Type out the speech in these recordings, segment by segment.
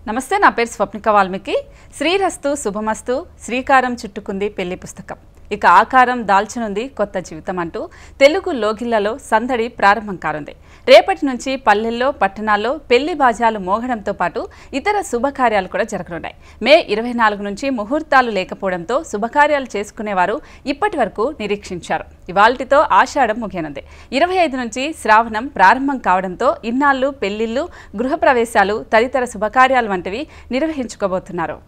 నమస్తే, నా పేరు స్వప్నిక వాల్మీకి. శ్రీరస్తు శుభమస్తు, శ్రీకారం చుట్టుకుంది పెళ్లి పుస్తకం, ఇక ఆకారం దాల్చనుంది కొత్త జీవితం అంటూ తెలుగు లోగిళ్లలో సందడి ప్రారంభం కానుంది. రేపటి నుంచి పల్లెల్లో పట్టణాల్లో పెళ్లి బాజాలు మోగడంతో పాటు ఇతర శుభకార్యాలు కూడా జరగనున్నాయి. మే 24 నుంచి ముహూర్తాలు లేకపోవడంతో శుభకార్యాలు చేసుకునేవారు ఇప్పటి వరకు నిరీక్షించారు. ఇవాల్టితో ఆషాఢం ముగియనుంది. 25 నుంచి శ్రావణం ప్రారంభం కావడంతో ఇన్నాళ్లు పెళ్లిళ్లు, గృహప్రవేశాలు, తదితర శుభకార్యాలు వంటివి నిర్వహించుకోబోతున్నారు.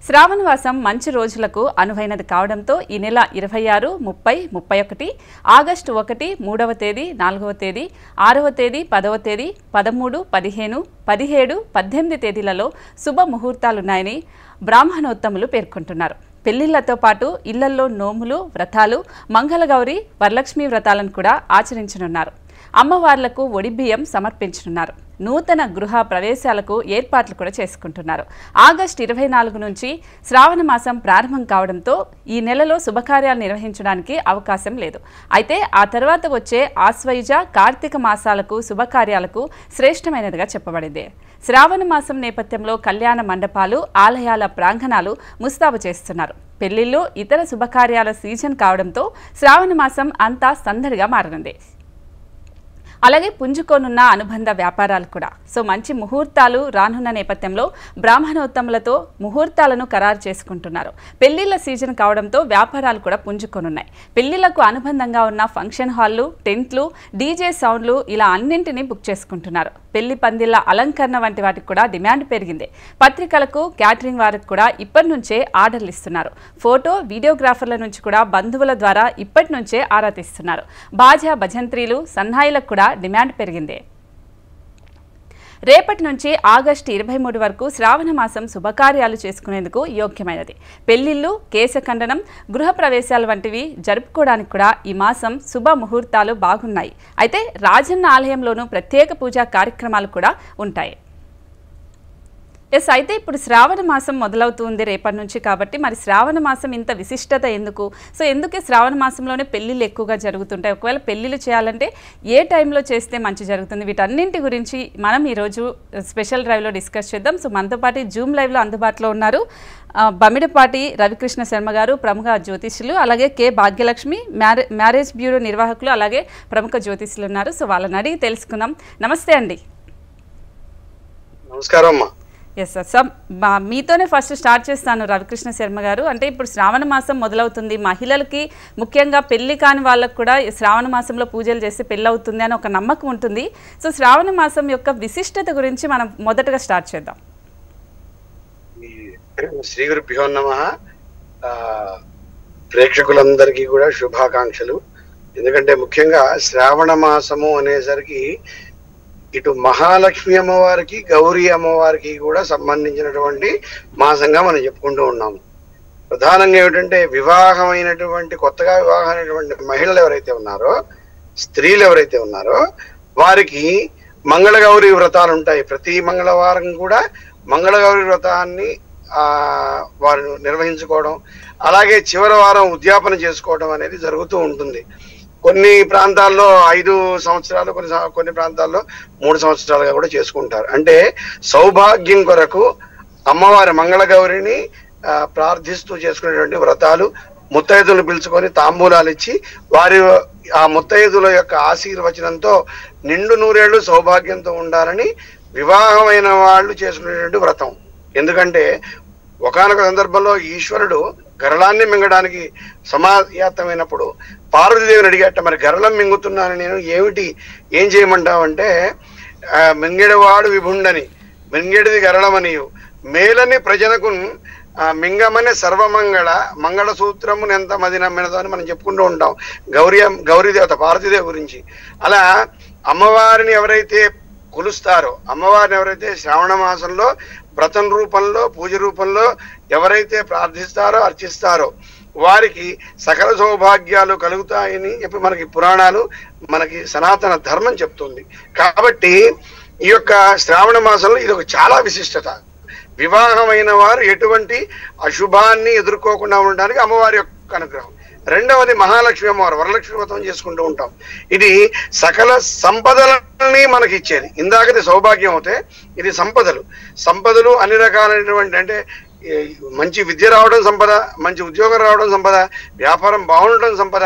శ్రావణవాసం మంచి రోజులకు అనువైనది కావడంతో ఈ నెల 26, 30, 31, ఆగస్టు 1, 3వ తేదీ, 4వ తేదీ, 6వ తేదీ, 10వ తేదీ, 13, 15, 17, 18 తేదీలలో శుభ ముహూర్తాలున్నాయని బ్రాహ్మణోత్తములు పేర్కొంటున్నారు. పెళ్లిళ్లతో పాటు ఇళ్లల్లో నోములు, వ్రతాలు, మంగళగౌరి, వరలక్ష్మి వ్రతాలను కూడా ఆచరించనున్నారు. అమ్మవార్లకు ఒడిబియ్యం సమర్పించనున్నారు. నూతన గృహ ప్రవేశాలకు ఏర్పాట్లు కూడా చేసుకుంటున్నారు. ఆగస్టు 24 నుంచి శ్రావణ మాసం ప్రారంభం కావడంతో ఈ నెలలో శుభకార్యాలు నిర్వహించడానికి అవకాశం లేదు. అయితే ఆ తర్వాత వచ్చే ఆశ్వయుజ, కార్తీక మాసాలకు శుభకార్యాలకు శ్రేష్టమైనదిగా చెప్పబడింది. శ్రావణ మాసం నేపథ్యంలో కళ్యాణ మండపాలు, ఆలయాల ప్రాంగణాలు ముస్తాబు చేస్తున్నారు. పెళ్లిళ్ళు, ఇతర శుభకార్యాల సీజన్ కావడంతో శ్రావణ మాసం అంతా సందడిగా మారనుంది. అలాగే పుంజుకోనున్న అనుబంధ వ్యాపారాలు కూడా. సో మంచి ముహూర్తాలు రానున్న నేపథ్యంలో బ్రాహ్మణోత్తములతో ముహూర్తాలను ఖరారు చేసుకుంటున్నారు. పెళ్లిళ్ల సీజన్ కావడంతో వ్యాపారాలు కూడా పుంజుకోనున్నాయి. పెళ్లిళ్లకు అనుబంధంగా ఉన్న ఫంక్షన్ హాళ్లు, టెంట్లు, డీజే సౌండ్లు ఇలా అన్నింటినీ బుక్ చేసుకుంటున్నారు. పెళ్లి పందిళ్ల అలంకరణ వంటి వాటికి కూడా డిమాండ్ పెరిగింది. పత్రికలకు, క్యాటరింగ్ వారికి కూడా ఇప్పటి నుంచే ఆర్డర్లు ఇస్తున్నారు. ఫోటో, వీడియోగ్రాఫర్ల నుంచి కూడా బంధువుల ద్వారా ఇప్పటి నుంచే ఆరా తీస్తున్నారు. బాజా, భజంత్రీలు, సన్నాయిలకు కూడా డిమాండ్ పెరిగింది. రేపటి నుంచి ఆగస్టు 23 వరకు శ్రావణ మాసం శుభకార్యాలు చేసుకునేందుకు యోగ్యమైనది. పెళ్లిళ్లు, కేశఖండనం, గృహప్రవేశాలు వంటివి జరుపుకోవడానికి కూడా ఈ మాసం శుభ ముహూర్తాలు బాగున్నాయి. అయితే రాజన్న ఆలయంలోనూ ప్రత్యేక పూజా కార్యక్రమాలు కూడా ఉంటాయి. అయితే ఇప్పుడు శ్రావణ మాసం మొదలవుతుంది రేపటి నుంచి. కాబట్టి మరి శ్రావణ మాసం ఇంత విశిష్టత ఎందుకు? సో ఎందుకే శ్రావణ మాసంలోనే పెళ్లిళ్ళు ఎక్కువగా జరుగుతుంటాయి? ఒకవేళ పెళ్లిళ్ళు చేయాలంటే ఏ టైంలో చేస్తే మంచి జరుగుతుంది? వీటన్నింటి గురించి మనం ఈరోజు స్పెషల్ డ్రైవ్లో డిస్కస్ చేద్దాం. సో మనతో పాటు జూమ్ లైవ్లో అందుబాటులో ఉన్నారు బమిడపాటి రవికృష్ణ శర్మ గారు, ప్రముఖ జ్యోతిష్యులు, అలాగే కే భాగ్యలక్ష్మి, మ్యారేజ్ బ్యూరో నిర్వాహకులు, అలాగే ప్రముఖ జ్యోతిష్యులు ఉన్నారు. సో వాళ్ళని అడిగి తెలుసుకుందాం. నమస్తే అండి. నమస్కారం అమ్మా. ఎస్ సార్, మీతోనే ఫస్ట్ స్టార్ట్ చేస్తాను రవికృష్ణ శర్మ గారు. అంటే ఇప్పుడు శ్రావణ మాసం మొదలవుతుంది. మహిళలకి, ముఖ్యంగా పెళ్లి కాని వాళ్ళకు కూడా శ్రావణ మాసంలో పూజలు చేస్తే పెళ్ళి అవుతుంది అని ఒక నమ్మకం ఉంటుంది. సో శ్రావణ మాసం యొక్క విశిష్టత గురించి మనం మొదటగా స్టార్ట్ చేద్దాం. శ్రీ గురుభ్యో నమః. ప్రేక్షకులందరికీ కూడా శుభాకాంక్షలు. ఎందుకంటే ముఖ్యంగా శ్రావణ మాసము అనేసరికి ఇటు మహాలక్ష్మి అమ్మవారికి, గౌరీ అమ్మవారికి కూడా సంబంధించినటువంటి మాసంగా మనం చెప్పుకుంటూ ఉన్నాము. ప్రధానంగా ఏమిటంటే వివాహమైనటువంటి, కొత్తగా వివాహమైనటువంటి మహిళలు ఎవరైతే ఉన్నారో, స్త్రీలు ఎవరైతే ఉన్నారో వారికి మంగళగౌరి వ్రతాలు ఉంటాయి. ప్రతి మంగళవారం కూడా మంగళగౌరి వ్రతాన్ని వారు నిర్వహించుకోవడం, అలాగే చివరి వారం ఉద్యాపన చేసుకోవడం అనేది జరుగుతూ ఉంటుంది. కొన్ని ప్రాంతాల్లో 5 సంవత్సరాలు, కొన్ని ప్రాంతాల్లో 3 సంవత్సరాలుగా కూడా చేసుకుంటారు. అంటే సౌభాగ్యం కొరకు అమ్మవారి మంగళగౌరిని ప్రార్థిస్తూ చేసుకునేటువంటి వ్రతాలు. ముత్తైదులు పిలుచుకొని తాంబూలాలు ఇచ్చి వారి ఆ ముత్తైదుల యొక్క ఆశీర్వచనంతో నిండు నూరేళ్లు సౌభాగ్యంతో ఉండాలని వివాహమైన వాళ్ళు చేసుకునేటువంటి వ్రతం. ఎందుకంటే ఒకానొక సందర్భంలో ఈశ్వరుడు గరళాన్ని మింగడానికి సమాయాత్తమైనప్పుడు పార్వతీదేవిని అడిగేట, మరి గరళం మింగుతున్నాను నేను, ఏం చేయమంటావంటే, మింగెడవాడు విభుండని, మింగెడిది గరళమనియు మేలని ప్రజలకు మింగమనే సర్వమంగళ మంగళ సూత్రమును ఎంత మది నమ్మినదో అని మనం చెప్పుకుంటూ ఉంటాం గౌరీదేవత, పార్వతీదేవి గురించి. అలా అమ్మవారిని ఎవరైతే కొలుస్తారో, అమ్మవారిని ఎవరైతే శ్రావణ మాసంలో వ్రతం రూపంలో, పూజ రూపంలో ఎవరైతే ప్రార్థిస్తారో, అర్చిస్తారో వారికి సకల సౌభాగ్యాలు కలుగుతాయని చెప్పి మనకి పురాణాలు, మనకి సనాతన ధర్మం చెప్తుంది. కాబట్టి ఈ యొక్క శ్రావణ మాసంలో ఇది ఒక చాలా విశిష్టత. వివాహమైన వారు ఎటువంటి అశుభాన్ని ఎదుర్కోకుండా ఉండడానికి అమ్మవారి యొక్క అనుగ్రహం. రెండవది మహాలక్ష్మి అమ్మవారు వరలక్ష్మి వ్రతం చేసుకుంటూ ఉంటాం. ఇది సకల సంపదలని మనకి ఇచ్చేది. ఇందాకది సౌభాగ్యం అవుతే ఇది సంపదలు అన్ని రకాలైనటువంటి, అంటే మంచి విద్య రావడం సంపద, మంచి ఉద్యోగం రావడం సంపద, వ్యాపారం బాగుండడం సంపద,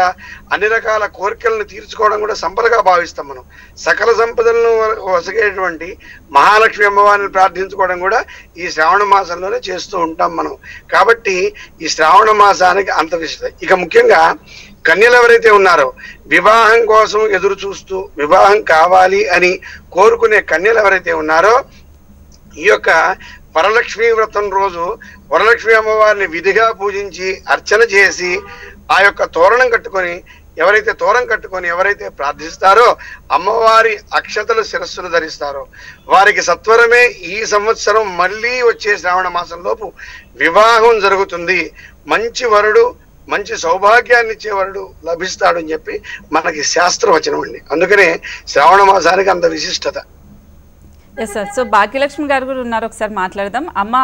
అన్ని రకాల కోరికలను తీర్చుకోవడం కూడా సంపదగా భావిస్తాం మనం. సకల సంపదలను వసగేటువంటి మహాలక్ష్మి అమ్మవారిని ప్రార్థించుకోవడం కూడా ఈ శ్రావణ మాసంలోనే చేస్తూ ఉంటాం మనం. కాబట్టి ఈ శ్రావణ మాసానికి అంత విశిష్టత. ఇక ముఖ్యంగా కన్యలు ఎవరైతే ఉన్నారో, వివాహం కోసం ఎదురు చూస్తూ వివాహం కావాలి అని కోరుకునే కన్యలు ఎవరైతే ఉన్నారో, ఈ యొక్క వరలక్ష్మి వ్రతం రోజు వరలక్ష్మి అమ్మవారిని విధిగా పూజించి అర్చన చేసి ఆ యొక్క తోరణం కట్టుకొని ఎవరైతే ప్రార్థిస్తారో, అమ్మవారి అక్షతలు శిరస్సును ధరిస్తారో వారికి సత్వరమే ఈ సంవత్సరం మళ్ళీ వచ్చే శ్రావణ మాసంలోపు వివాహం జరుగుతుంది. మంచి వరుడు, మంచి సౌభాగ్యాన్ని ఇచ్చే వరుడు లభిస్తాడని చెప్పి మనకి శాస్త్రవచనం అండి. అందుకనే శ్రావణ మాసానికి అంత విశిష్టత. Yes sir. సో భాగ్యలక్ష్మి గారు కూడా ఉన్నారు, ఒకసారి మాట్లాడదాం. అమ్మ,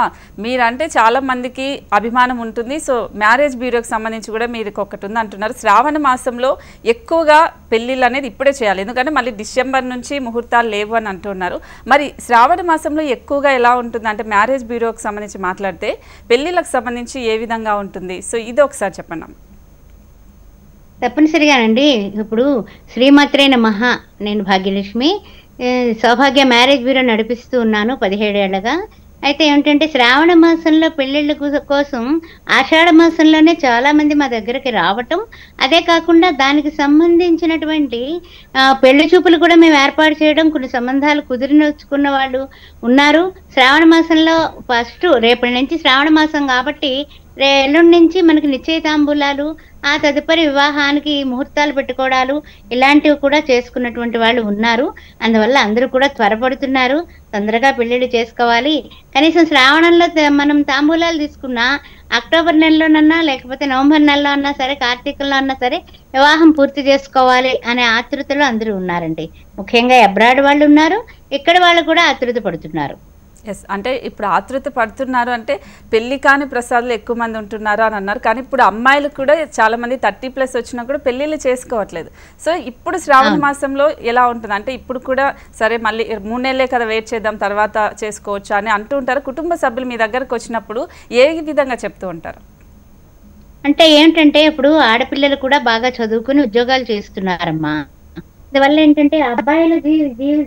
మీరంటే చాలా మందికి అభిమానం ఉంటుంది. సో మ్యారేజ్ బ్యూరోకి సంబంధించి కూడా మీరు ఒకటి ఉంది అంటున్నారు. శ్రావణ మాసంలో ఎక్కువగా పెళ్ళిళ్ళు అనేది ఇప్పుడే చేయాలి, ఎందుకంటే మళ్ళీ డిసెంబర్ నుంచి ముహూర్తాలు లేవు అని అంటున్నారు. మరి శ్రావణ మాసంలో ఎక్కువగా ఎలా ఉంటుంది అంటే మ్యారేజ్ బ్యూరోకి సంబంధించి మాట్లాడితే పెళ్ళిళ్ళకి సంబంధించి ఏ విధంగా ఉంటుంది? సో ఇది ఒకసారి చెప్పండి అమ్మ. తప్పనిసరిగానండి. ఇప్పుడు శ్రీమాత్రే నమః. నేను భాగ్యలక్ష్మి, సౌభాగ్య మ్యారేజ్ బ్యూరో నడిపిస్తూ ఉన్నాను 17 ఏళ్లుగా. అయితే ఏమిటంటే శ్రావణ మాసంలో పెళ్ళిళ్ళ కోసం ఆషాఢ మాసంలోనే చాలామంది మా దగ్గరికి రావటం, అదే కాకుండా దానికి సంబంధించినటువంటి పెళ్లి చూపులు కూడా మేము ఏర్పాటు చేయడం, కొన్ని సంబంధాలు కుదిరినొచ్చుకున్న వాళ్ళు ఉన్నారు. శ్రావణ మాసంలో ఫస్ట్ రేపటి నుంచి శ్రావణ మాసం కాబట్టి ఎల్లుండి నుంచి మనకి నిశ్చయితాంబూలాలు, ఆ తదుపరి వివాహానికి ముహూర్తాలు పెట్టుకోవడాలు ఇలాంటివి కూడా చేసుకున్నటువంటి వాళ్ళు ఉన్నారు. అందువల్ల అందరూ కూడా త్వరపడుతున్నారు, తొందరగా పెళ్ళిళ్ళు చేసుకోవాలి. కనీసం శ్రావణంలో మనం తాంబూలాలు తీసుకున్నా అక్టోబర్ నెలలోనన్నా, లేకపోతే నవంబర్ నెలలో అన్నా సరే, కార్తీకంలో అన్నా సరే వివాహం పూర్తి చేసుకోవాలి అనే ఆతృతలో అందరూ ఉన్నారండి. ముఖ్యంగా అబ్రాడ్ వాళ్ళు ఉన్నారు, ఇక్కడ వాళ్ళు కూడా ఆతృత పడుతున్నారు. ఎస్, అంటే ఇప్పుడు ఆతృత పడుతున్నారు అంటే పెళ్లి కాని ప్రసాదులు ఎక్కువ మంది ఉంటున్నారు అని అన్నారు. కానీ ఇప్పుడు అమ్మాయిలు కూడా చాలా మంది 30+ వచ్చినా కూడా పెళ్ళిళ్ళు చేసుకోవట్లేదు. సో ఇప్పుడు శ్రావణ మాసంలో ఎలా ఉంటుంది అంటే ఇప్పుడు కూడా సరే మళ్ళీ 3 నెలలే కదా వెయిట్ చేద్దాం తర్వాత చేసుకోవచ్చు అని అంటూ ఉంటారు. కుటుంబ సభ్యులు మీ దగ్గరకు వచ్చినప్పుడు ఏ విధంగా చెప్తూ ఉంటారు? అంటే ఏంటంటే ఇప్పుడు ఆడపిల్లలు కూడా బాగా చదువుకుని ఉద్యోగాలు చేస్తున్నారమ్మా. అందువల్ల ఏంటంటే అబ్బాయిల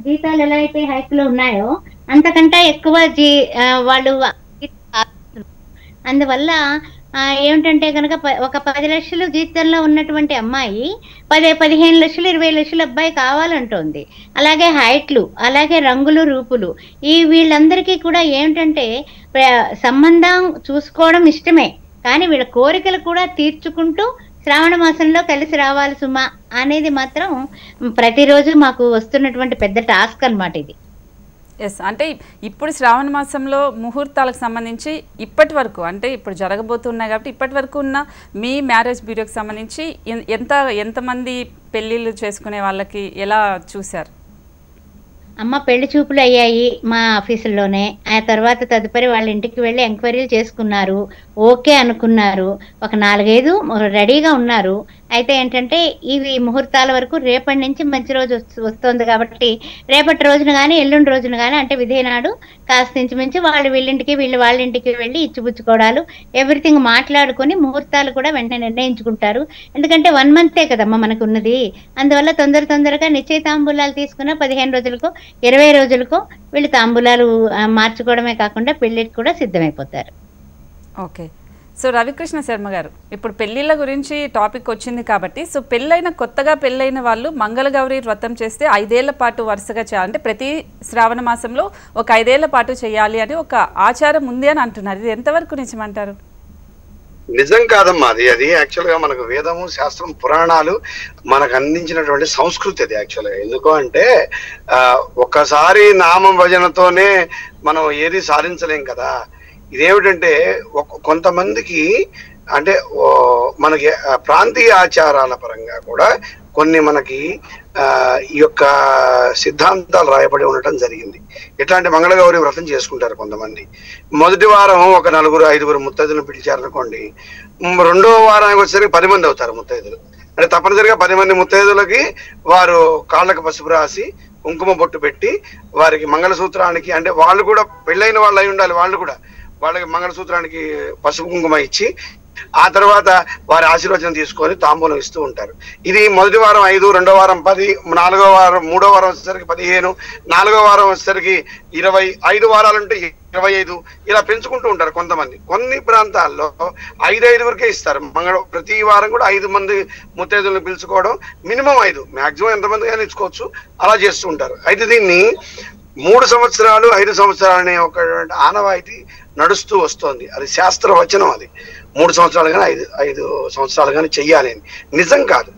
జీతాలు ఎలా అయితే హైక్ లో ఉన్నాయో అంతకంటే ఎక్కువ వాళ్ళు అందువల్ల ఏమిటంటే కనుక ఒక 10 లక్షలు జీతంలో ఉన్నటువంటి అమ్మాయి 15 లక్షలు 20 లక్షలు అబ్బాయి కావాలంటోంది. అలాగే హైట్లు, అలాగే రంగులు రూపులు, వీళ్ళందరికీ కూడా ఏమిటంటే సంబంధం చూసుకోవడం ఇష్టమే, కానీ వీళ్ళ కోరికలు కూడా తీర్చుకుంటూ శ్రావణ మాసంలో కలిసి రావాలి సుమా అనేది మాత్రం ప్రతిరోజు మాకు వస్తున్నటువంటి పెద్ద టాస్క్ అన్నమాట ఇది. ఎస్, అంటే ఇప్పుడు శ్రావణ మాసంలో ముహూర్తాలకు సంబంధించి ఇప్పటి వరకు అంటే ఇప్పుడు జరగబోతున్నాయి కాబట్టి ఇప్పటి వరకు ఉన్న మీ మ్యారేజ్ బ్యూరోకి సంబంధించి ఎంతమంది పెళ్ళిళ్ళు చేసుకునే వాళ్ళకి ఎలా చూశారు? అమ్మ పెళ్లి చూపులు అయ్యాయి మా ఆఫీసుల్లోనే. ఆ తర్వాత తదుపరి వాళ్ళ ఇంటికి వెళ్ళి ఎంక్వైరీలు చేసుకున్నారు, ఓకే అనుకున్నారు. ఒక 4-5 రెడీగా ఉన్నారు. అయితే ఏంటంటే ఇవి ముహూర్తాల వరకు రేపటి నుంచి మంచి రోజు వస్తుంది కాబట్టి రేపటి రోజున కానీ ఎల్లుండి రోజున కానీ అంటే విధేనాడు కాస్త ఇంచుమించి వాళ్ళు వీళ్ళింటికి వీళ్ళు వాళ్ళ ఇంటికి వెళ్ళి ఇచ్చిపుచ్చుకోవడాలు ఎవ్రీథింగ్ మాట్లాడుకొని ముహూర్తాలు కూడా వెంటనే నిర్ణయించుకుంటారు. ఎందుకంటే 1 మంతే కదమ్మా మనకు ఉన్నది. అందువల్ల తొందరగా నిశ్చయ తాంబూలాలు తీసుకున్న 15 రోజులకో 20 రోజులకో వీళ్ళు తాంబూలాలు మార్చుకోవడమే కాకుండా పెళ్లికి కూడా సిద్ధమైపోతారు. ఓకే. సో రవికృష్ణ శర్మ గారు, ఇప్పుడు పెళ్ళిళ్ళ గురించి టాపిక్ వచ్చింది కాబట్టి సో కొత్తగా పెళ్ళైన వాళ్ళు మంగళగౌరి వ్రతం చేస్తే 5 ఏళ్ల పాటు వరుసగా చేయాలంటే ప్రతి శ్రావణ మాసంలో ఒక 5 ఏళ్ల పాటు చేయాలి అని ఒక ఆచారం ఉంది అని అంటున్నారు. ఇది ఎంతవరకు నిజమంటారు? నిజం కాదమ్మా. అది యాక్చువల్ గా మనకు వేదము, శాస్త్రం, పురాణాలు మనకు అందించినటువంటి సంస్కృతి అది యాక్చువల్ గా. ఎందుకు అంటే ఒకసారి నామ భజనతోనే మనం ఏది సాధించలేం కదా. ఇదేమిటంటే కొంతమందికి అంటే మనకి ప్రాంతీయ ఆచారాల పరంగా కూడా కొన్ని మనకి ఈ యొక్క సిద్ధాంతాలు రాయబడి ఉండటం జరిగింది. ఇట్లాంటి మంగళగౌరి వ్రతం చేసుకుంటారు కొంతమంది. మొదటి వారం ఒక 4-5 ముత్తైదులను పిలిచారనుకోండి, రెండో వారానికి వచ్చేసరికి 10 మంది అవుతారు ముత్తైదులు. అంటే తప్పనిసరిగా 10 మంది ముత్తైదులకి వారు కాళ్ళకు పసుపు రాసి కుంకుమ బొట్టు పెట్టి వారికి మంగళసూత్రానికి, అంటే వాళ్ళు కూడా పెళ్ళైన వాళ్ళు అయి ఉండాలి, వాళ్ళు కూడా వాళ్ళకి మంగళసూత్రానికి పసుపు కుంకుమ ఇచ్చి ఆ తర్వాత వారి ఆశీర్వచనం తీసుకొని తాంబూలం ఇస్తూ ఉంటారు. ఇది మొదటి వారం 5, రెండో వారం 10, 4వ వారం, 3వ వారం వచ్చేసరికి 15, 4వ వారం వచ్చేసరికి 20, 5 వారాలంటే 25 ఇలా పెంచుకుంటూ ఉంటారు కొంతమంది. కొన్ని ప్రాంతాల్లో 5 ఇస్తారు. ప్రతి వారం కూడా 5 మంది ముత్తైదులను పిలుచుకోవడం, మినిమం 5, మాక్సిమం ఎంతమంది కానీ ఇచ్చుకోవచ్చు, అలా చేస్తూ ఉంటారు. అయితే దీన్ని 3 సంవత్సరాలు 5 సంవత్సరాలు అనే ఒక ఆనవాయితీ నడుస్తూ వస్తోంది. అది శాస్త్ర వచనం. అది 3 సంవత్సరాలు కానీ 5 సంవత్సరాలు కానీ చెయ్యాలి అని. నిజం కాదు.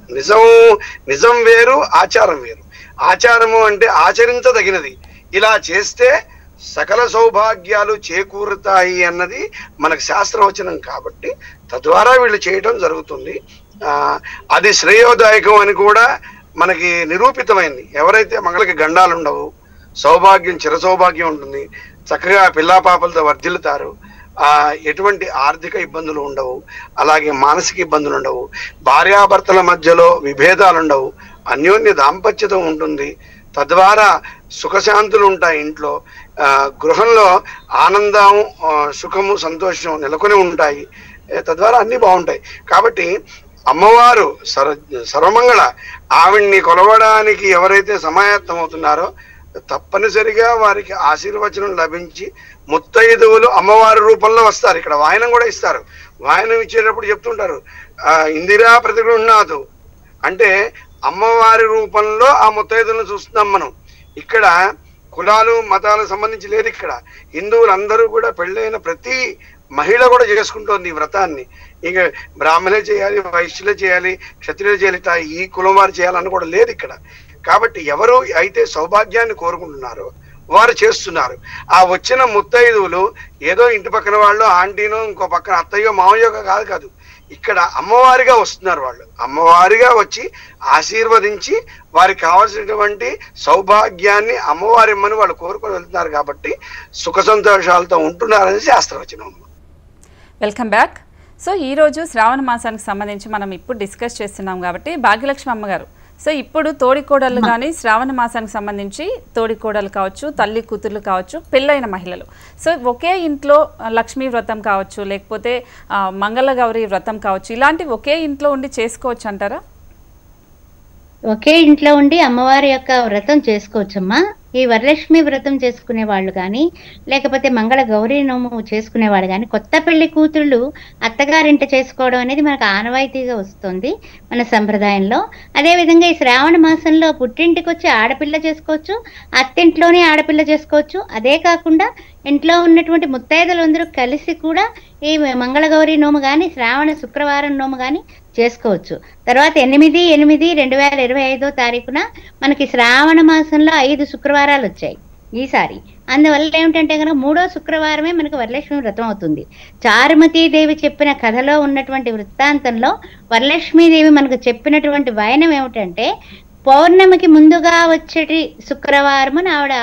నిజం వేరు, ఆచారం వేరు. ఆచారము అంటే ఆచరించదగినది. ఇలా చేస్తే సకల సౌభాగ్యాలు చేకూరుతాయి అన్నది మనకు శాస్త్రవచనం కాబట్టి తద్వారా వీళ్ళు చేయటం జరుగుతుంది. అది శ్రేయోదాయకం అని కూడా మనకి నిరూపితమైంది. ఎవరైతే మంగళకి గండాలు ఉండవు, సౌభాగ్యం చిర సౌభాగ్యం ఉంటుంది, చక్కగా పిల్లాపాపలతో వర్ధిల్లుతారు, ఎటువంటి ఆర్థిక ఇబ్బందులు ఉండవు, అలాగే మానసిక ఇబ్బందులు ఉండవు, భార్యాభర్తల మధ్యలో విభేదాలు ఉండవు, అన్యోన్య దాంపత్యత ఉంటుంది, తద్వారా సుఖశాంతులు ఉంటాయి ఇంట్లో, గృహంలో ఆనందం, సుఖము, సంతోషం నెలకొని ఉంటాయి, తద్వారా అన్ని బాగుంటాయి. కాబట్టి అమ్మవారు సర్వమంగళ ఆవిడ్ని కొలవడానికి ఎవరైతే సమాయత్తం అవుతున్నారో తప్పనిసరిగా వారికి ఆశీర్వచనం లభించి ముత్తైదువులు అమ్మవారి రూపంలో వస్తారు. ఇక్కడ వాయనం కూడా ఇస్తారు. వాయనం ఇచ్చేటప్పుడు చెప్తుంటారు, ఇందిరా ప్రతిగృహ్ణాతు అంటే అమ్మవారి రూపంలో ఆ ముత్తైదులను చూస్తున్నాం మనం. ఇక్కడ కులాలు మతాలకు సంబంధించి లేదు. ఇక్కడ హిందువులందరూ కూడా పెళ్ళైన ప్రతి మహిళ కూడా చేసుకుంటోంది ఈ వ్రతాన్ని. ఇక బ్రాహ్మణే చేయాలి, వైశ్యులే చేయాలి, క్షత్రియులు చేయాలి, ఈ కులం వారు చేయాలని కూడా లేదు ఇక్కడ. కాబట్టి ఎవరు అయితే సౌభాగ్యాన్ని కోరుకుంటున్నారో వారు చేస్తున్నారు. ఆ వచ్చిన ముత్తైదువులు ఏదో ఇంటి పక్కన వాళ్ళు, ఆంటీనో, ఇంకో పక్కన అత్తయ్యో మామయ్యో కాదు, ఇక్కడ అమ్మవారిగా వస్తున్నారు. వాళ్ళు అమ్మవారిగా వచ్చి ఆశీర్వదించి వారికి కావాల్సినటువంటి సౌభాగ్యాన్ని అమ్మవారిమ్మని వాళ్ళు కోరుకొని వెళ్తున్నారు. కాబట్టి సుఖ సంతోషాలతో ఉంటున్నారని శాస్త్రవచనం. Welcome back. సో ఈరోజు శ్రావణ మాసానికి సంబంధించి మనం ఇప్పుడు డిస్కస్ చేస్తున్నాం కాబట్టి భాగ్యలక్ష్మి అమ్మగారు, సో ఇప్పుడు తోడికోడళ్ళు కానీ శ్రావణ మాసానికి సంబంధించి తోడికోడలు కావచ్చు, తల్లి కూతుర్లు కావచ్చు, పెళ్ళైన మహిళలు, సో ఒకే ఇంట్లో లక్ష్మీ వ్రతం కావచ్చు, లేకపోతే మంగళగౌరి వ్రతం కావచ్చు, ఇలాంటివి ఒకే ఇంట్లో ఉండి చేసుకోవచ్చు అంటారా? ఒకే ఇంట్లో ఉండి అమ్మవారి యొక్క వ్రతం చేసుకోవచ్చమ్మా. ఈ వరలక్ష్మి వ్రతం చేసుకునే వాళ్ళు కానీ, లేకపోతే మంగళ గౌరీ నోము చేసుకునే వాళ్ళు కానీ, కొత్త పెళ్లి కూతుళ్ళు అత్తగారింట చేసుకోవడం అనేది మనకు ఆనవాయితీగా వస్తుంది మన సంప్రదాయంలో. అదేవిధంగా ఈ శ్రావణ మాసంలో పుట్టింటికి వచ్చి ఆడపిల్ల చేసుకోవచ్చు, అత్తింట్లోనే ఆడపిల్ల చేసుకోవచ్చు. అదే కాకుండా ఇంట్లో ఉన్నటువంటి ముత్తైదులందరూ కలిసి కూడా ఈ మంగళగౌరి నోము కానీ, శ్రావణ శుక్రవారం నోము కానీ చేసుకోవచ్చు. తర్వాత 8/8/2025 మనకి శ్రావణ మాసంలో 5 శుక్రవారాలు వచ్చాయి ఈసారి. అందువల్ల ఏమిటంటే కనుక 3వ శుక్రవారమే మనకు వరలక్ష్మి వ్రతం అవుతుంది. చారుమతీదేవి చెప్పిన కథలో ఉన్నటువంటి వృత్తాంతంలో వరలక్ష్మీదేవి మనకు చెప్పినటువంటి వాయనం ఏమిటంటే, పౌర్ణమికి ముందుగా వచ్చేటి శుక్రవారం అని ఆవిడ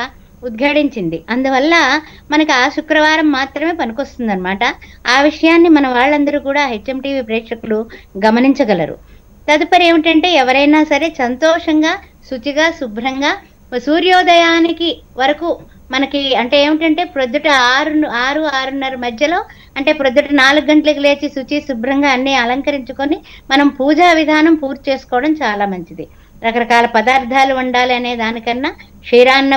ఉద్ఘాటించింది. అందువల్ల మనకు ఆ శుక్రవారం మాత్రమే పనికొస్తుంది అనమాట. ఆ విషయాన్ని మన వాళ్ళందరూ కూడా HMTV ప్రేక్షకులు గమనించగలరు. తదుపరి ఏమిటంటే, ఎవరైనా సరే సంతోషంగా, శుచిగా, శుభ్రంగా సూర్యోదయానికి వరకు మనకి అంటే ఏమిటంటే ప్రొద్దుట 6-6:30 మధ్యలో, అంటే ప్రొద్దుట 4 గంటలకు లేచి శుచి శుభ్రంగా అన్ని అలంకరించుకొని మనం పూజా విధానం పూర్తి చేసుకోవడం చాలా మంచిది. రకరకాల పదార్థాలు వండాలి అనే దానికన్నా క్షీరాన్న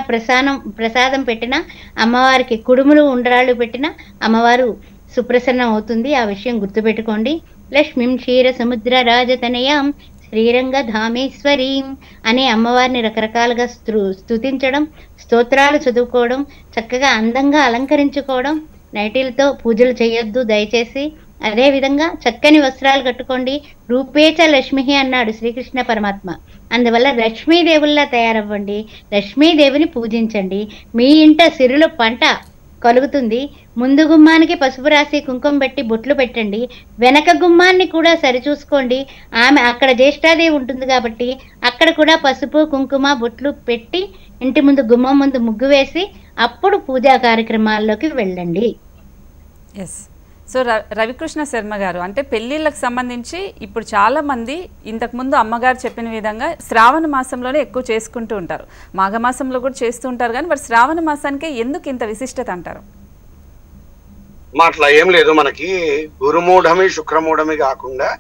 ప్రసాదం పెట్టినా, అమ్మవారికి కుడుములు ఉండ్రాళ్ళు పెట్టినా అమ్మవారు సుప్రసన్నం అవుతుంది. ఆ విషయం గుర్తుపెట్టుకోండి. లక్ష్మీం క్షీర సముద్ర రాజతనయాం శ్రీరంగ ధామేశ్వరీం అనే అమ్మవారిని రకరకాలుగా స్తుతించడం, స్తోత్రాలు చదువుకోవడం, చక్కగా అందంగా అలంకరించుకోవడం. నైటీలతో పూజలు చేయొద్దు దయచేసి. అదేవిధంగా చక్కని వస్త్రాలు కట్టుకోండి. రూపేచ లక్ష్మి అన్నాడు శ్రీకృష్ణ పరమాత్మ. అందువల్ల లక్ష్మీదేవుల్లా తయారవ్వండి, లక్ష్మీదేవిని పూజించండి. మీ ఇంట సిరుల పంట కలుగుతుంది. ముందు గుమ్మానికి పసుపు రాసి కుంకుమ పెట్టి బొట్లు పెట్టండి. వెనక గుమ్మాన్ని కూడా సరిచూసుకోండి. ఆమె అక్కడ జ్యేష్ఠాదేవి ఉంటుంది కాబట్టి అక్కడ కూడా పసుపు కుంకుమ బొట్లు పెట్టి ఇంటి ముందు గుమ్మం ముందు ముగ్గు వేసి అప్పుడు పూజా కార్యక్రమాల్లోకి వెళ్ళండి. ఎస్. సో రవికృష్ణ శర్మ గారు, అంటే పెళ్ళిళ్ళకి సంబంధించి ఇప్పుడు చాలామంది ఇంతకుముందు అమ్మగారు చెప్పిన విధంగా శ్రావణ మాసంలోనే ఎక్కువ చేసుకుంటూ ఉంటారు, మాఘమాసంలో కూడా చేస్తూ ఉంటారు, కానీ మరి శ్రావణ మాసానికి ఎందుకు ఇంత విశిష్టత అంటారు? అట్లా ఏం లేదు. మనకి గురుమూఢమి శుక్రమూఢమి కాకుండా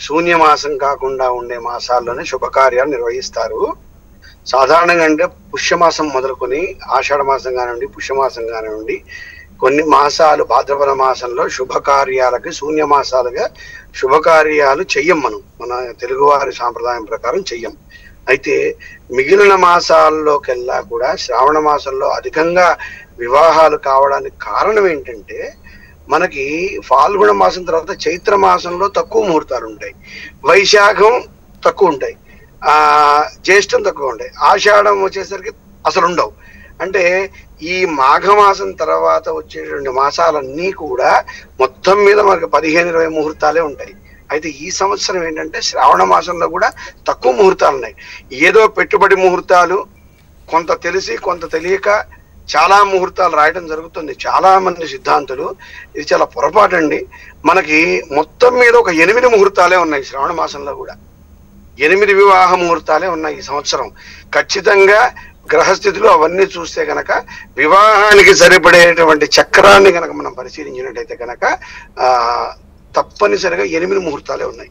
శూన్యమాసం కాకుండా ఉండే మాసాల్లోనే శుభకార్యాలు నిర్వహిస్తారు. సాధారణంగా అంటే పుష్యమాసం మొదలుకొని ఆషాఢ మాసం కానివ్వండి, పుష్యమాసం కానివ్వండి, కొన్ని మాసాలు భాద్రపద మాసంలో శుభకార్యాలకి శూన్యమాసాలుగా శుభకార్యాలు చెయ్యం. మన తెలుగువారి సాంప్రదాయం ప్రకారం చెయ్యం. అయితే మిగిలిన మాసాల్లోకెల్లా కూడా శ్రావణ మాసంలో అధికంగా వివాహాలు కావడానికి కారణం ఏంటంటే, మనకి ఫాల్గుణ మాసం తర్వాత చైత్ర మాసంలో తక్కువ ముహూర్తాలు ఉంటాయి, వైశాఖం తక్కువ ఉంటాయి, జ్యేష్టం తక్కువ ఉంటాయి, ఆషాఢం వచ్చేసరికి అసలు ఉండవు. అంటే ఈ మాఘమాసం తర్వాత వచ్చేటువంటి మాసాలన్నీ కూడా మొత్తం మీద మనకి 15-20 ముహూర్తాలే ఉంటాయి. అయితే ఈ సంవత్సరం ఏంటంటే శ్రావణ మాసంలో కూడా తక్కువ ముహూర్తాలు ఉన్నాయి. ఏదో పెట్టుబడి ముహూర్తాలు, కొంత తెలిసి కొంత తెలియక చాలా ముహూర్తాలు రాయడం జరుగుతుంది. చాలా మంది సిద్ధాంతులు ఇది చాలా పొరపాటు అండి. మనకి మొత్తం మీద ఒక 8 ముహూర్తాలే ఉన్నాయి శ్రావణ మాసంలో కూడా. 8 వివాహ ముహూర్తాలే ఉన్నాయి ఈ సంవత్సరం. ఖచ్చితంగా గ్రహస్థితులు అవన్నీ చూస్తే కనుక వివాహానికి సరిపడేటువంటి చక్రాన్ని కనుక మనం పరిశీలించినట్టయితే కనుక తప్పనిసరిగా 8 ముహూర్తాలే ఉన్నాయి.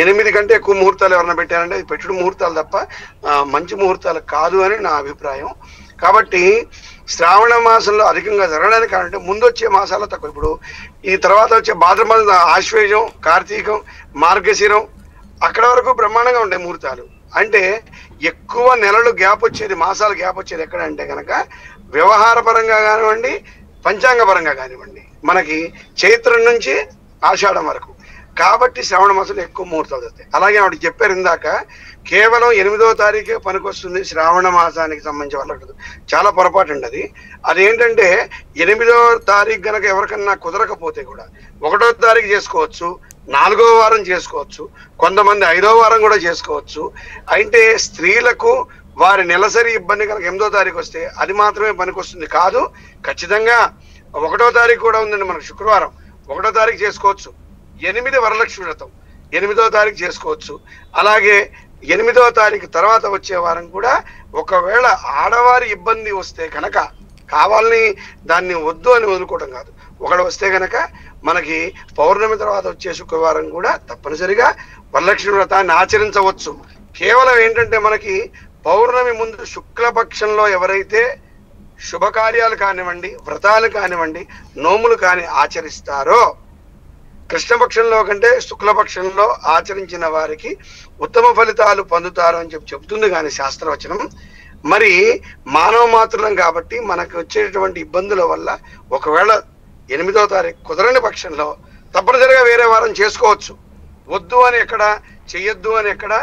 8 కంటే ఎక్కువ ముహూర్తాలు ఎవరైనా పెట్టారంటే అది పెట్టుడు ముహూర్తాలు తప్ప మంచి ముహూర్తాలు కాదు అని నా అభిప్రాయం. కాబట్టి శ్రావణ మాసంలో అధికంగా జరగడానికి అంటే ముందు వచ్చే మాసాలు తక్కువ. ఇప్పుడు ఈ తర్వాత వచ్చే భాద్రపద, ఆశ్వేజం, కార్తీకం, మార్గశిరం అక్కడ వరకు బ్రహ్మాండంగా ఉంటాయి ముహూర్తాలు. అంటే ఎక్కువ నెలలు గ్యాప్ వచ్చేది, మాసాలు గ్యాప్ వచ్చేది ఎక్కడ అంటే కనుక వ్యవహార పరంగా కానివ్వండి, పంచాంగ పరంగా కానివ్వండి, మనకి చైత్రం నుంచి ఆషాఢం వరకు. కాబట్టి శ్రావణ మాసంలో ఎక్కువ ముహూర్తాలు వస్తాయి. అలాగే ఆవిడ చెప్పారు ఇందాక, కేవలం 8వ తారీఖే పనికొస్తుంది శ్రావణ మాసానికి సంబంధించి వాళ్ళకి చాలా పొరపాటు అండి. అదేంటంటే 8వ తారీఖు కనుక ఎవరికన్నా కుదరకపోతే కూడా 1వ తారీఖు చేసుకోవచ్చు, 4వ వారం చేసుకోవచ్చు, కొంతమంది 5వ వారం కూడా చేసుకోవచ్చు. అయితే స్త్రీలకు వారి నెలసరి ఇబ్బంది కనుక 8వ తారీఖు వస్తే అది మాత్రమే పనికొస్తుంది కాదు. ఖచ్చితంగా 1వ తారీఖు కూడా ఉందండి మనకు, శుక్రవారం 1వ తారీఖు చేసుకోవచ్చు. 8 వరలక్ష్మి వ్రతం 8వ తారీఖు చేసుకోవచ్చు. అలాగే 8వ తారీఖు తర్వాత వచ్చే వారం కూడా ఒకవేళ ఆడవారి ఇబ్బంది వస్తే కనుక, కావాలని దాన్ని వద్దు అని వదులుకోవడం కాదు, ఒకడు వస్తే కనుక మనకి పౌర్ణమి తర్వాత వచ్చే శుక్రవారం కూడా తప్పనిసరిగా వరలక్ష్మి వ్రతాన్ని ఆచరించవచ్చు. కేవలం ఏంటంటే మనకి పౌర్ణమి ముందు శుక్లపక్షంలో ఎవరైతే శుభకార్యాలు కానివ్వండి, వ్రతాలు కానివ్వండి, నోములు కాని ఆచరిస్తారో, కృష్ణపక్షంలో కంటే శుక్లపక్షంలో ఆచరించిన వారికి ఉత్తమ ఫలితాలు పొందుతారు అని చెప్తుంది కానీ శాస్త్రవచనం. మరి మానవ మాత్రులం కాబట్టి మనకు వచ్చేటువంటి ఇబ్బందుల వల్ల ఒకవేళ 8వ తారీఖు కుదరని పక్షంలో తప్పనిసరిగా వేరే వారం చేసుకోవచ్చు. వద్దు అని ఎక్కడ, చెయ్యొద్దు అని ఎక్కడ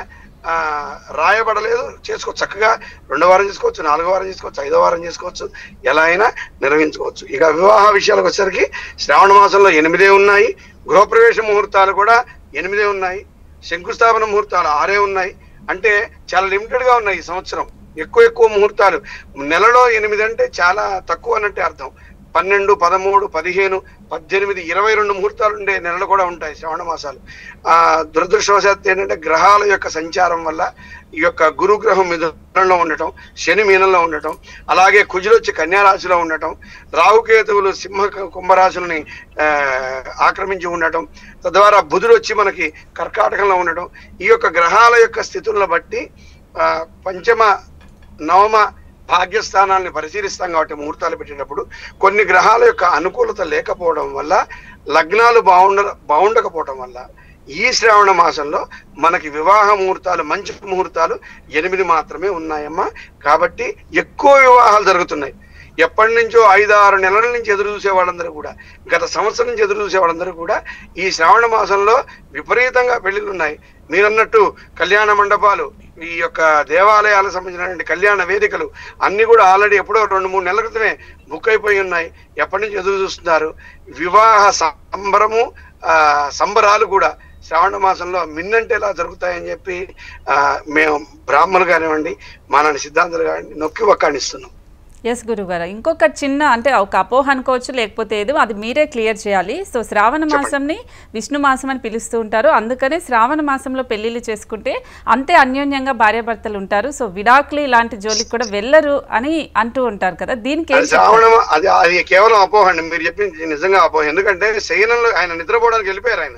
రాయబడలేదు. చేసుకోవచ్చు, చక్కగా 2వ వారం చేసుకోవచ్చు, 4వ వారం చేసుకోవచ్చు, 5వ వారం చేసుకోవచ్చు, ఎలా అయినా నిర్వహించుకోవచ్చు. ఇక వివాహ విషయాలకు వచ్చేసరికి శ్రావణ మాసంలో 8 ఉన్నాయి, గృహప్రవేశ ముహూర్తాలు కూడా 8 ఉన్నాయి, శంకుస్థాపన ముహూర్తాలు 6 ఉన్నాయి. అంటే చాలా లిమిటెడ్గా ఉన్నాయి ఈ సంవత్సరం. ఎక్కువ ముహూర్తాలు నెలలో 8 అంటే చాలా తక్కువ అన్నట్టే అర్థం. 12, 13, 15, 18, 22 ముహూర్తాలు ఉండే నెలలు కూడా ఉంటాయి శ్రావణ మాసాలు. దురదృష్టవశాత్తు ఏంటంటే గ్రహాల యొక్క సంచారం వల్ల ఈ యొక్క గురుగ్రహం మిథునంలో ఉండటం, శని మీనంలో ఉండటం, అలాగే కుజులు వచ్చి కన్యారాశిలో ఉండటం, రాహుకేతువులు సింహ కుంభరాశులని ఆక్రమించి ఉండటం, తద్వారా బుధుడు వచ్చి మనకి కర్కాటకంలో ఉండటం, ఈ యొక్క గ్రహాల యొక్క స్థితులను బట్టి పంచమ నవమ భాగ్యస్థానాన్ని పరిశీలిస్తాం. కాబట్టి ముహూర్తాలు పెట్టేటప్పుడు కొన్ని గ్రహాల యొక్క అనుకూలత లేకపోవడం వల్ల, లగ్నాలు బాగుండకపోవడం వల్ల ఈ శ్రావణ మాసంలో మనకి వివాహ ముహూర్తాలు, మంచి ముహూర్తాలు 8 మాత్రమే ఉన్నాయమ్మా. కాబట్టి ఎక్కువ వివాహాలు జరుగుతున్నాయి. ఎప్పటి నుంచో 5-6 నెలల నుంచి ఎదురు చూసే వాళ్ళందరూ కూడా, గత సంవత్సరం నుంచి ఎదురు చూసే వాళ్ళందరూ కూడా ఈ శ్రావణ మాసంలో విపరీతంగా పెళ్లిళ్ళు ఉన్నాయి. మీరన్నట్టు కళ్యాణ మండపాలు, ఈ యొక్క దేవాలయాలకు సంబంధించినటువంటి కళ్యాణ వేదికలు అన్ని కూడా ఆల్రెడీ ఎప్పుడో 2-3 నెలల క్రితమే బుక్ అయిపోయి ఉన్నాయి. ఎప్పటి నుంచి ఎదురు చూస్తున్నారు. వివాహ సంబరాలు కూడా శ్రావణ మాసంలో మిన్నంటేలా జరుగుతాయని చెప్పి మేము బ్రాహ్మణులు కానివ్వండి, మానని సిద్ధాంతులు కానివ్వండి నొక్కి వక్కాణిస్తున్నాం. ఎస్ గురుగారు, ఇంకొక చిన్న అంటే ఒక అపోహ అనుకోవచ్చు, లేకపోతే ఏదో అది మీరే క్లియర్ చేయాలి. సో శ్రావణ మాసంని విష్ణు మాసం అని పిలుస్తూ ఉంటారు, అందుకనే శ్రావణ మాసంలో పెళ్లిళ్ళు చేసుకుంటే అంతే అన్యోన్యంగా భార్యాభర్తలు ఉంటారు, సో విడాకులు ఇలాంటి జోలికి కూడా వెళ్ళరు అని అంటూ ఉంటారు కదా, దీనికి శ్రావణం అది కేవలం అపోహ అండి. మీరు చెప్పింది నిజంగా అపోహ. ఎందుకంటే శయనంలో ఆయన నిద్రపోవడానికి వెళ్ళిపోయారు. ఆయన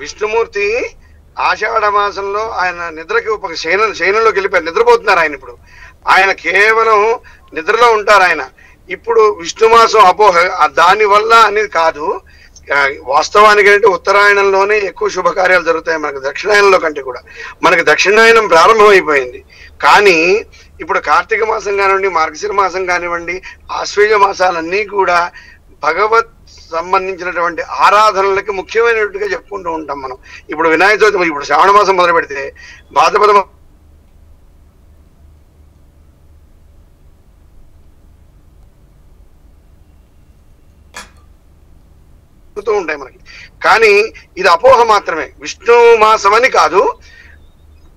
విష్ణుమూర్తి ఆషాఢ మాసంలో ఆయన నిద్రకి ఒక శయనంలోకి వెళ్ళిపోయారు, నిద్రపోతున్నారు ఆయన. ఇప్పుడు ఆయన కేవలం నిద్రలో ఉంటారు ఆయన. ఇప్పుడు విష్ణుమాసం అపోహ దాని వల్ల అనేది కాదు. వాస్తవానికి అంటే ఉత్తరాయణంలోనే ఎక్కువ శుభకార్యాలు జరుగుతాయి మనకు, దక్షిణాయనంలో కంటే కూడా. మనకి దక్షిణాయనం ప్రారంభమైపోయింది, కానీ ఇప్పుడు కార్తీక మాసం కానివ్వండి, మార్గశిర మాసం కానివ్వండి, ఆశ్వేజ మాసాలన్నీ కూడా భగవత్ సంబంధించినటువంటి ఆరాధనలకి ముఖ్యమైనట్టుగా చెప్పుకుంటూ ఉంటాం మనం. ఇప్పుడు వినాయక చవితి, ఇప్పుడు శ్రావణ మాసం మొదలు పెడితే భాద్రపద ఉంటాయి మనకి. కానీ ఇది అపోహ మాత్రమే. విష్ణు మాసం అని కాదు,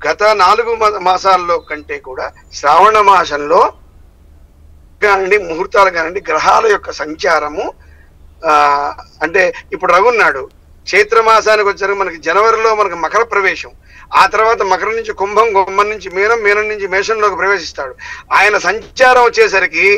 గత 4 మాసాల్లో కంటే కూడా శ్రావణ మాసంలో కానివ్వండి, ముహూర్తాలు కానివ్వండి, గ్రహాల యొక్క సంచారము అంటే ఇప్పుడు రఘున్నాడు, చైత్రమాసానికి వచ్చారు మనకి జనవరిలో మనకి మకర ప్రవేశం, ఆ తర్వాత మకరం నుంచి కుంభం, కుంభం నుంచి మీనం, మీనం నుంచి మేషంలోకి ప్రవేశిస్తాడు. ఆయన సంచారం వచ్చేసరికి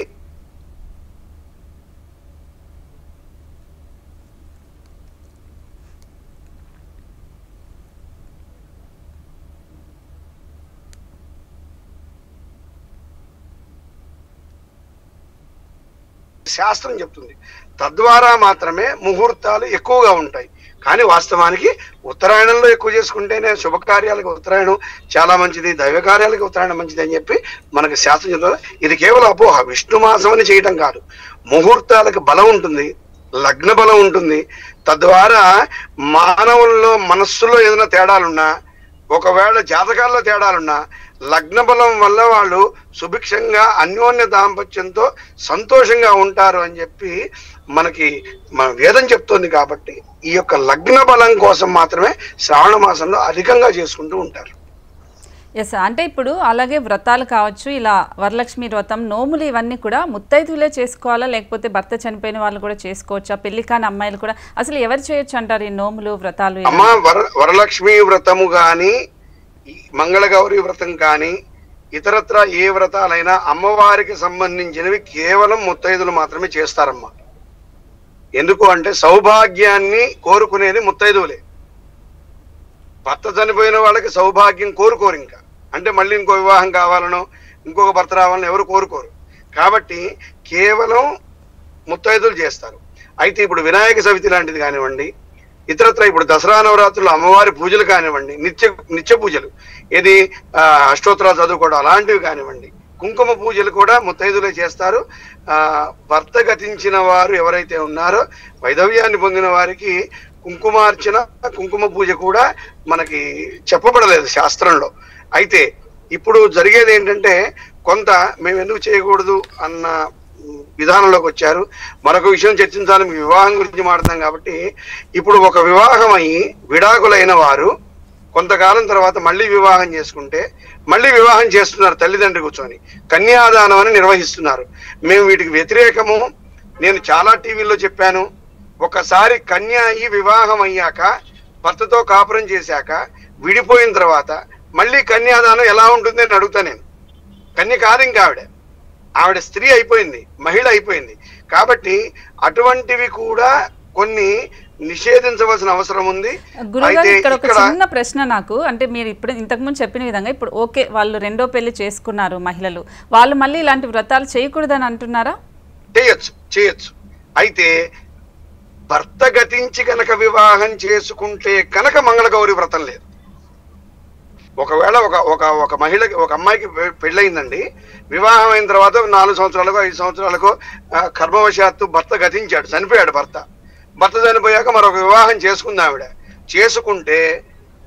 శాస్త్రం చెప్తుంది, తద్వారా మాత్రమే ముహూర్తాలు ఎక్కువగా ఉంటాయి. కానీ వాస్తవానికి ఉత్తరాయణంలో ఎక్కువ చేసుకుంటేనే శుభకార్యాలకు ఉత్తరాయణం చాలా మంచిది, దైవ కార్యాలకు ఉత్తరాయణం మంచిది అని చెప్పి మనకి శాస్త్రం చెప్తుంది. ఇది కేవలం అపోహ, విష్ణు మాసం అని చేయటం కాదు. ముహూర్తాలకు బలం ఉంటుంది, లగ్న బలం ఉంటుంది. తద్వారా మానవుల్లో మనస్సులో ఏదైనా తేడాలున్నా, ఒకవేళ జాతకాల్లో తేడాలున్నా, లగ్న బలం వల్ల వాళ్ళు సుభిక్షంగా అన్యోన్య దాంపత్యంతో సంతోషంగా ఉంటారు అని చెప్పి మనకి మన వేదం చెప్తోంది. కాబట్టి ఈ యొక్క లగ్న బలం కోసం మాత్రమే శ్రావణ మాసంలో అధికంగా చేసుకుంటూ ఉంటారు. ఎస్, అంటే ఇప్పుడు అలాగే వ్రతాలు కావచ్చు, ఇలా వరలక్ష్మి వ్రతం, నోములు ఇవన్నీ కూడా ముత్తైదులే చేసుకోవాలా, లేకపోతే భర్త చనిపోయిన వాళ్ళు కూడా చేసుకోవచ్చా? పెళ్లి కాని అమ్మాయిలు కూడా అసలు ఎవరు చేయొచ్చు అంటారు ఈ నోములు వ్రతాలు? అమ్మ, వరలక్ష్మి వ్రతము కానీ, మంగళగౌరి వ్రతం కానీ, ఇతరత్ర ఏ వ్రతాలైనా అమ్మవారికి సంబంధించినవి కేవలం ముత్తైదులు మాత్రమే చేస్తారమ్మా. ఎందుకు అంటే సౌభాగ్యాన్ని కోరుకునేది ముత్తైదువులే. భర్త చనిపోయిన వాళ్ళకి సౌభాగ్యం కోరుకోరు. ఇంకా అంటే మళ్ళీ ఇంకో వివాహం కావాలనో ఇంకొక భర్త రావాలని ఎవరు కోరుకోరు. కాబట్టి కేవలం ముత్తైదులు చేస్తారు. అయితే ఇప్పుడు వినాయక చవితి లాంటిది కానివ్వండి, ఇతరత్ర ఇప్పుడు దసరా నవరాత్రులు అమ్మవారి పూజలు కానివ్వండి, నిత్య పూజలు, ఏది అష్టోత్తరాలు చదువుకోవడం అలాంటివి కానివ్వండి, కుంకుమ పూజలు కూడా ముత్తైదులే చేస్తారు. భర్త గతించిన వారు ఎవరైతే ఉన్నారో వైధవ్యాన్ని పొందిన వారికి కుంకుమార్చన, కుంకుమ పూజ కూడా మనకి చెప్పబడలేదు శాస్త్రంలో. అయితే ఇప్పుడు జరిగేది ఏంటంటే కొంత మేము ఎందుకు చేయకూడదు అన్న విధానంలోకి వచ్చారు. మరొక విషయం చర్చించాలి, వివాహం గురించి మాట్లాడతాం కాబట్టి. ఇప్పుడు ఒక వివాహం అయ్యి విడాకులైన వారు కొంతకాలం తర్వాత మళ్ళీ వివాహం చేసుకుంటే మళ్ళీ వివాహం చేస్తున్నారు తల్లిదండ్రి కూర్చొని, కన్యాదానం అని నిర్వహిస్తున్నారు. మేము వీటికి వ్యతిరేకము. నేను చాలా టీవీల్లో చెప్పాను, ఒకసారి కన్య అయ్యి వివాహం అయ్యాక భర్తతో కాపురం చేశాక విడిపోయిన తర్వాత మళ్ళీ కన్యాదానం ఎలా ఉంటుంది అని అడుగుతా నేను. కన్య కాదు ఇంకా ఆవిడ స్త్రీ అయిపోయింది, మహిళ అయిపోయింది. కాబట్టి అటువంటివి కూడా కొన్ని నిషేధించవలసిన అవసరం ఉంది. గురుగారు, ఇక్కడ ఒక చిన్న ప్రశ్న నాకు, అంటే మీరు ఇప్పుడు ఇంతకుముందు చెప్పిన విధంగా ఇప్పుడు ఓకే వాళ్ళు రెండో పెళ్లి చేసుకున్నారు మహిళలు, వాళ్ళు మళ్ళీ ఇలాంటి వ్రతాలు చేయకూడదని అంటున్నారా? చేయొచ్చు. అయితే భర్త గతించి కనుక వివాహం చేసుకుంటే కనుక మంగళగౌరి వ్రతం లేదు. ఒకవేళ ఒక మహిళకి, ఒక అమ్మాయికి పెళ్ళయిందండి, వివాహం అయిన తర్వాత 4 సంవత్సరాలకు 5 సంవత్సరాలకు కర్మవశాత్తు భర్త గతించాడు, చనిపోయాడు భర్త చనిపోయాక మరొక వివాహం చేసుకుంది ఆవిడ. చేసుకుంటే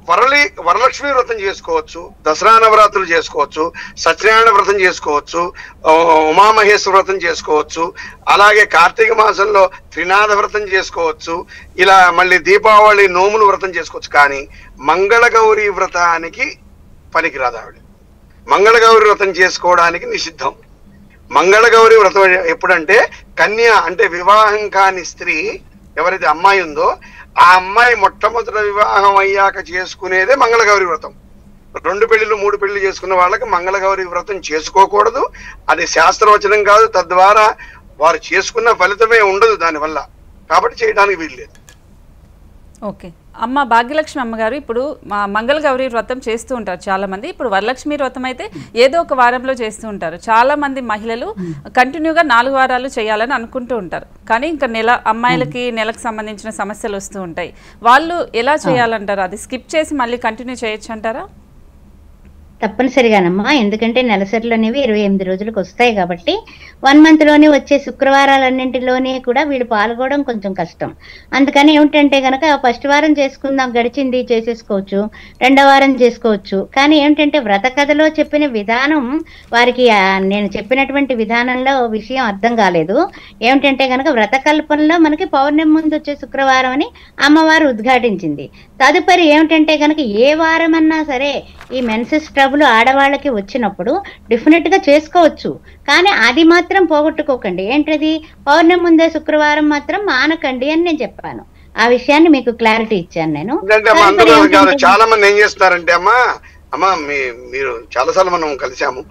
వరలక్ష్మి వ్రతం చేసుకోవచ్చు, దసరా నవరాత్రులు చేసుకోవచ్చు, సత్యనారాయణ వ్రతం చేసుకోవచ్చు, ఉమామహేశ్వర వ్రతం చేసుకోవచ్చు, అలాగే కార్తీక మాసంలో త్రినాథ వ్రతం చేసుకోవచ్చు, ఇలా మళ్ళీ దీపావళి నోములు వ్రతం చేసుకోవచ్చు. కానీ మంగళగౌరి వ్రతానికి పనికిరాదు ఆవిడ. మంగళగౌరి వ్రతం చేసుకోవడానికి నిషిద్ధం. మంగళగౌరి వ్రతం ఎప్పుడంటే కన్య అంటే వివాహం కాని స్త్రీ ఎవరైతే అమ్మాయి ఉందో ఆ అమ్మాయి మొట్టమొదటి వివాహం అయ్యాక చేసుకునేదే మంగళగౌరి వ్రతం. 2 పెళ్లిళ్ళు 3 పెళ్లి చేసుకున్న వాళ్ళకి మంగళగౌరి వ్రతం చేసుకోకూడదు. అది శాస్త్రవచనం కాదు. తద్వారా వారు చేసుకున్న ఫలితమే ఉండదు దానివల్ల. కాబట్టి చేయడానికి వీల్లేదు. ఓకే అమ్మ భాగ్యలక్ష్మి అమ్మగారు, ఇప్పుడు మంగళగౌరి వ్రతం చేస్తూ ఉంటారు చాలామంది. ఇప్పుడు వరలక్ష్మి వ్రతం అయితే ఏదో ఒక వారంలో చేస్తూ ఉంటారు. చాలామంది మహిళలు కంటిన్యూగా 4 వారాలు చేయాలని అనుకుంటూ ఉంటారు. కానీ ఇంకా అమ్మాయిలకి నెలకు సంబంధించిన సమస్యలు వస్తూ ఉంటాయి. వాళ్ళు ఎలా చేయాలంటారు? అది స్కిప్ చేసి మళ్ళీ కంటిన్యూ చేయొచ్చు అంటారా? తప్పనిసరిగానమ్మా, ఎందుకంటే నెలసరిలు అనేవి 28 రోజులకు వస్తాయి కాబట్టి 1 మంత్లోనే వచ్చే శుక్రవారాలన్నింటిలోనే కూడా వీళ్ళు పాల్గొనడం కొంచెం కష్టం. అందుకని ఏమిటంటే కనుక ఫస్ట్ వారం చేసుకుందాం, గడిచింది చేసేసుకోవచ్చు, 2వ వారం చేసుకోవచ్చు. కానీ ఏమిటంటే వ్రత కథలో చెప్పిన విధానం వారికి నేను చెప్పినటువంటి విధానంలో విషయం అర్థం కాలేదు. ఏమిటంటే కనుక వ్రత కల్పనలో మనకి పౌర్ణమి ముందు వచ్చే శుక్రవారం అని అమ్మవారు ఉద్ఘాటించింది. తదుపరి ఏమిటంటే కనుక ఏ వారం అన్నా సరే ఈ మెన్సెస్ ట్రబుల్ ఆడవాళ్ళకి వచ్చినప్పుడు డెఫినెట్ గా చేసుకోవచ్చు. కానీ అది మాత్రం పోగొట్టుకోకండి. ఏంటది? పౌర్ణమి ముందే శుక్రవారం మాత్రం మానకండి అని నేను చెప్పాను. ఆ విషయాన్ని మీకు క్లారిటీ ఇచ్చాను నేను. చాలా మంది ఏం చేస్తారంటే అమ్మా మీరు చాలాసార్లు మనం కలిసాము.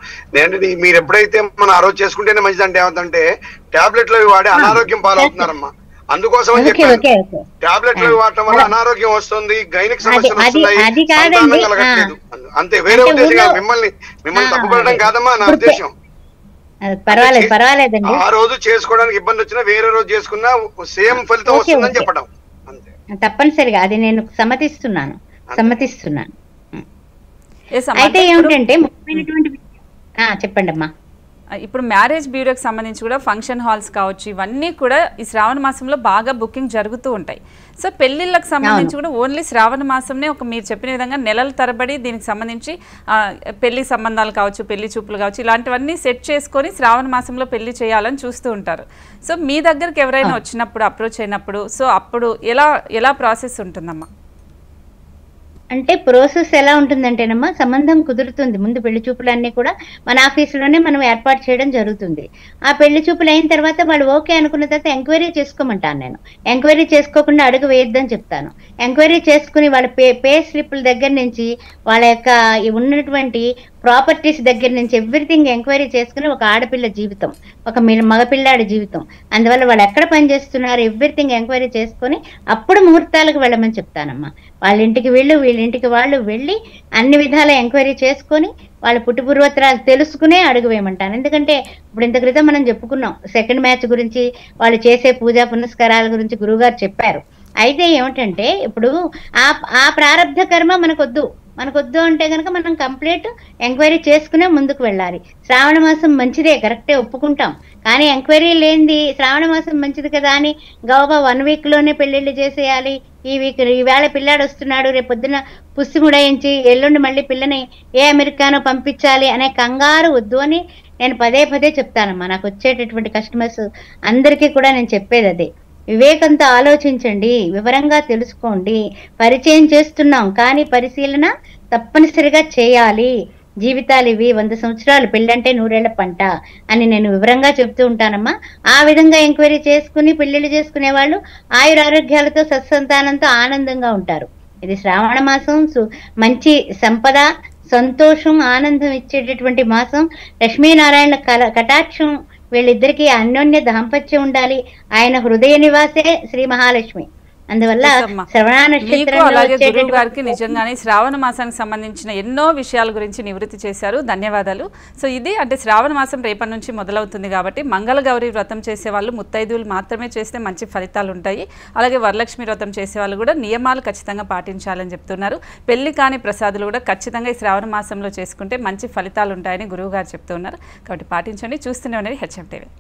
మీరు ఎప్పుడైతే మనం ఆ రోజు చేసుకుంటేనే మంచిది అంటే ఏమంటే టాబ్లెట్లు వాడి అనారోగ్యం పాలవుతున్నారమ్మా. అందుకోసం అని చెప్పాను. టాబ్లెట్లు వాడటం వల్ల అనారోగ్యం వస్తుంది, గైనిక్ సమస్యలు వస్తున్నాయి, సంతానం కలగట్లేదు. అంతే, వేరే ఉద్దేశం మిమ్మల్ని తప్పుపడడం కాదమ్మా నా ఉద్దేశం. పర్వాలేదండి. ఆ రోజు చేసుకోవడానికి ఇబ్బంది వచ్చినా వేరే రోజు చేసుకున్నా సేమ్ ఫలితం వస్తుందని చెప్పడం అంతే. తప్పనిసరిగా అది నేను సమ్మతిస్తున్నాను. అయితే ఏమిటంటే ముఖ్యమైనటువంటి చెప్పండి అమ్మా. ఇప్పుడు మ్యారేజ్ బ్యూరోకి సంబంధించి కూడా ఫంక్షన్ హాల్స్ కావచ్చు, ఇవన్నీ కూడా ఈ శ్రావణ మాసంలో బాగా బుకింగ్ జరుగుతూ ఉంటాయి. సో పెళ్లిళ్ళకి సంబంధించి కూడా ఓన్లీ శ్రావణ మాసంనే మీరు చెప్పిన విధంగా నెలల తరబడి దీనికి సంబంధించి పెళ్లి సంబంధాలు కావచ్చు, పెళ్లి చూపులు కావచ్చు, ఇలాంటివన్నీ సెట్ చేసుకొని శ్రావణ మాసంలో పెళ్లి చేయాలని చూస్తూ ఉంటారు. సో మీ దగ్గరికి ఎవరైనా వచ్చినప్పుడు, అప్రోచ్ అయినప్పుడు, సో అప్పుడు ఎలా ప్రాసెస్ ఉంటుందమ్మా? అంటే ప్రాసెస్ ఎలా ఉంటుందంటేనమ్మా, సంబంధం కుదురుతుంది. ముందు పెళ్లి చూపులన్నీ కూడా మన ఆఫీసులోనే మనం ఏర్పాటు చేయడం జరుగుతుంది. ఆ పెళ్లి చూపులు అయిన తర్వాత వాళ్ళు ఓకే అనుకున్న తర్వాత ఎంక్వైరీ చేసుకోమంటాను నేను. ఎంక్వైరీ చేసుకోకుండా అడుగు వేయొద్దని చెప్తాను. ఎంక్వైరీ చేసుకుని వాళ్ళ పే స్లిప్ల దగ్గర నుంచి వాళ్ళ యొక్క ఉన్నటువంటి ప్రాపర్టీస్ దగ్గర నుంచి ఎవ్రీథింగ్ ఎంక్వైరీ చేసుకుని ఒక ఆడపిల్ల జీవితం, ఒక మగపిల్లాడి జీవితం, అందువల్ల వాళ్ళు ఎక్కడ పనిచేస్తున్నారు ఎవ్రీథింగ్ ఎంక్వైరీ చేసుకొని అప్పుడు ముహూర్తాలకు వెళ్ళమని చెప్తానమ్మా. వాళ్ళ ఇంటికి వీళ్ళింటికి వాళ్ళు వెళ్ళి అన్ని విధాల ఎంక్వైరీ చేసుకొని వాళ్ళ పుట్టుపూర్వోత్తరాలు తెలుసుకునే అడుగు వేయమంటాను. ఎందుకంటే ఇప్పుడు ఇంత క్రితం మనం చెప్పుకున్నాం సెకండ్ మ్యాచ్ గురించి, వాళ్ళు చేసే పూజా పునస్కారాల గురించి గురువుగారు చెప్పారు. అయితే ఏమిటంటే ఇప్పుడు ఆ ప్రారంధ కర్మ మనకొద్దు అంటే కనుక మనం కంప్లీట్ ఎంక్వైరీ చేసుకునే ముందుకు వెళ్ళాలి. శ్రావణ మాసం మంచిదే, కరెక్టే, ఒప్పుకుంటాం. కానీ ఎంక్వైరీ లేనిది శ్రావణ మాసం మంచిది కదా అని గౌబా 1 వీక్లోనే పెళ్లిళ్ళు చేసేయాలి. ఈవేళ పిల్లాడు వస్తున్నాడు, రేపు పొద్దున పుస్తి ముడయించి ఎల్లుండి మళ్ళీ పిల్లని అమెరికానో పంపించాలి అనే కంగారు వద్దు అని నేను పదే చెప్తానమ్మా. నాకు వచ్చేటటువంటి కస్టమర్స్ అందరికీ కూడా నేను చెప్పేది అదే. వివేకంతో ఆలోచించండి, వివరంగా తెలుసుకోండి. పరిచయం చేస్తున్నాం కానీ పరిశీలన తప్పనిసరిగా చేయాలి. జీవితాలు ఇవి, 100 సంవత్సరాలు, పెళ్ళంటే 100 ఏళ్ల పంట అని నేను వివరంగా చెప్తూ ఉంటానమ్మా. ఆ విధంగా ఎంక్వైరీ చేసుకుని పెళ్లిళ్ళు చేసుకునే వాళ్ళు ఆయురారోగ్యాలతో సత్సంతానంతో ఆనందంగా ఉంటారు. ఇది శ్రావణ మాసం మంచి సంపద, సంతోషం, ఆనందం ఇచ్చేటటువంటి మాసం. లక్ష్మీనారాయణ కటాక్షం వీళ్ళిద్దరికీ అన్యోన్య దాంపత్యం ఉండాలి. ఆయన హృదయ నివాసే శ్రీ మహాలక్ష్మి. అందువల్ల అలాగే గురువు గారికి నిజంగానే శ్రావణ మాసానికి సంబంధించిన ఎన్నో విషయాల గురించి నివృత్తి చేశారు. ధన్యవాదాలు. సో ఇది అంటే శ్రావణ మాసం రేపటి నుంచి మొదలవుతుంది కాబట్టి మంగళగౌరి వ్రతం చేసే వాళ్ళు ముత్తైదువులు మాత్రమే చేస్తే మంచి ఫలితాలు ఉంటాయి. అలాగే వరలక్ష్మి వ్రతం చేసే వాళ్ళు కూడా నియమాలు ఖచ్చితంగా పాటించాలని చెప్తున్నారు. పెళ్లి కాని ప్రసాదులు కూడా ఖచ్చితంగా ఈ శ్రావణ మాసంలో చేసుకుంటే మంచి ఫలితాలు ఉంటాయని గురువు గారు చెప్తున్నారు. కాబట్టి పాటించండి. చూస్తూనే ఉన్నది హెచ్ఎం టీవీ.